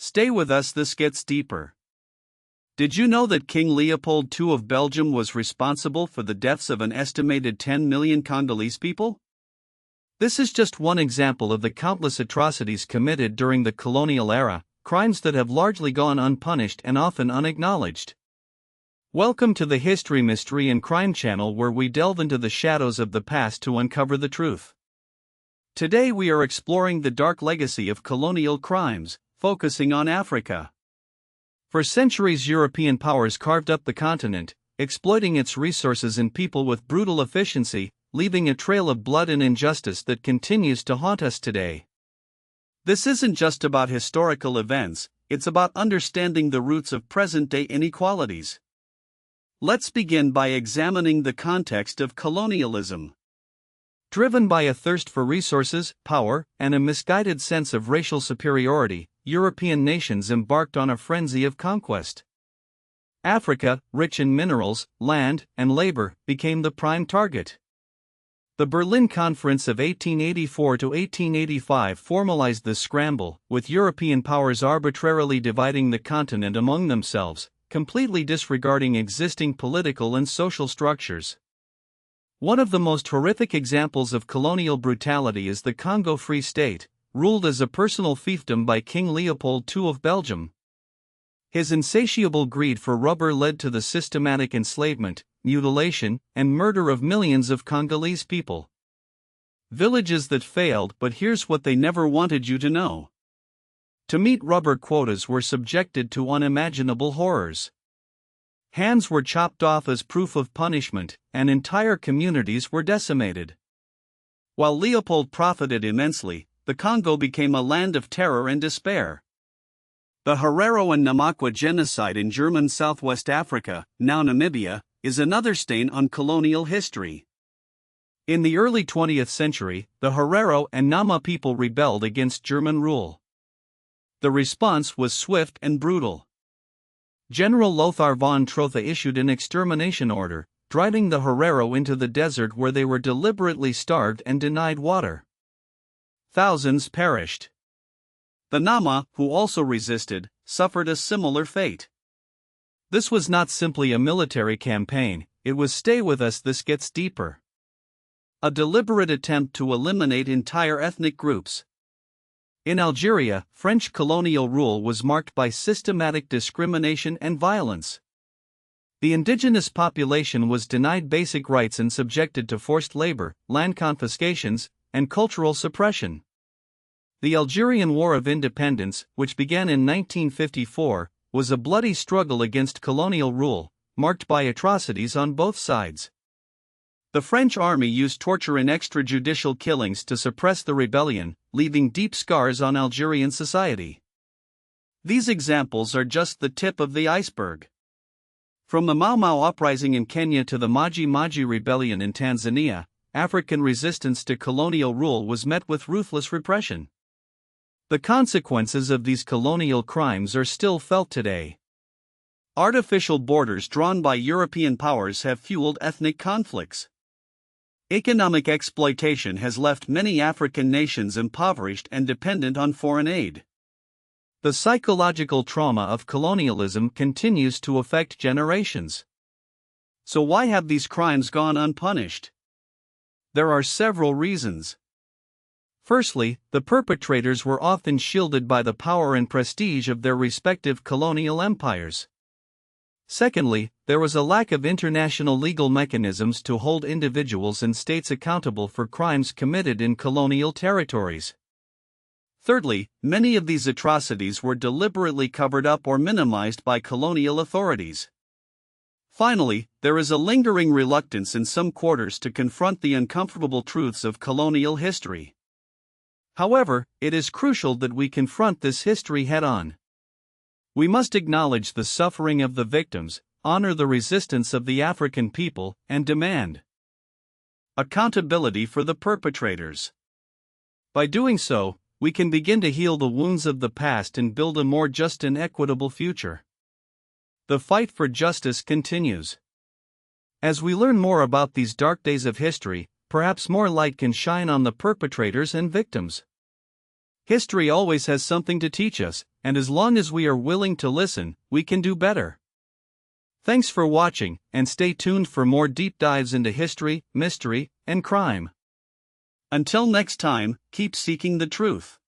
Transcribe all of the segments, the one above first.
Stay with us, this gets deeper. Did you know that King Leopold II of Belgium was responsible for the deaths of an estimated 10 million Congolese people? This is just one example of the countless atrocities committed during the colonial era, crimes that have largely gone unpunished and often unacknowledged. Welcome to the History, Mystery and Crime channel, where we delve into the shadows of the past to uncover the truth. Today we are exploring the dark legacy of colonial crimes, focusing on Africa. For centuries, European powers carved up the continent, exploiting its resources and people with brutal efficiency, leaving a trail of blood and injustice that continues to haunt us today. This isn't just about historical events, it's about understanding the roots of present-day inequalities. Let's begin by examining the context of colonialism. Driven by a thirst for resources, power, and a misguided sense of racial superiority, European nations embarked on a frenzy of conquest. Africa, rich in minerals, land, and labor, became the prime target. The Berlin Conference of 1884 to 1885 formalized this scramble, with European powers arbitrarily dividing the continent among themselves, completely disregarding existing political and social structures. One of the most horrific examples of colonial brutality is the Congo Free State, ruled as a personal fiefdom by King Leopold II of Belgium. His insatiable greed for rubber led to the systematic enslavement, mutilation, and murder of millions of Congolese people. Villages that failed, but here's what they never wanted you to know. To meet rubber quotas were subjected to unimaginable horrors. Hands were chopped off as proof of punishment, and entire communities were decimated. While Leopold profited immensely, the Congo became a land of terror and despair. The Herero and Namakwa genocide in German Southwest Africa, now Namibia, is another stain on colonial history. In the early 20th century, the Herero and Nama people rebelled against German rule. The response was swift and brutal. General Lothar von Trotha issued an extermination order, driving the Herero into the desert where they were deliberately starved and denied water. Thousands perished. The Nama, who also resisted, suffered a similar fate. This was not simply a military campaign, it was "stay with us, this gets deeper." A deliberate attempt to eliminate entire ethnic groups. In Algeria, French colonial rule was marked by systematic discrimination and violence. The indigenous population was denied basic rights and subjected to forced labor, land confiscations, and cultural suppression. The Algerian War of Independence, which began in 1954, was a bloody struggle against colonial rule, marked by atrocities on both sides. The French army used torture and extrajudicial killings to suppress the rebellion, leaving deep scars on Algerian society. These examples are just the tip of the iceberg. From the Mau Mau uprising in Kenya to the Maji Maji rebellion in Tanzania, African resistance to colonial rule was met with ruthless repression. The consequences of these colonial crimes are still felt today. Artificial borders drawn by European powers have fueled ethnic conflicts. Economic exploitation has left many African nations impoverished and dependent on foreign aid. The psychological trauma of colonialism continues to affect generations. So why have these crimes gone unpunished? There are several reasons. Firstly, the perpetrators were often shielded by the power and prestige of their respective colonial empires. Secondly, there was a lack of international legal mechanisms to hold individuals and states accountable for crimes committed in colonial territories. Thirdly, many of these atrocities were deliberately covered up or minimized by colonial authorities. Finally, there is a lingering reluctance in some quarters to confront the uncomfortable truths of colonial history. However, it is crucial that we confront this history head-on. We must acknowledge the suffering of the victims, honor the resistance of the African people, and demand accountability for the perpetrators. By doing so, we can begin to heal the wounds of the past and build a more just and equitable future. The fight for justice continues. As we learn more about these dark days of history, perhaps more light can shine on the perpetrators and victims. History always has something to teach us, and as long as we are willing to listen, we can do better. Thanks for watching, and stay tuned for more deep dives into history, mystery, and crime. Until next time, keep seeking the truth.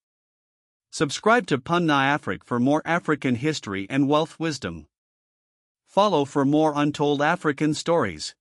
Subscribe to Punna Afrik for more African history and wealth wisdom. Follow for more untold African stories.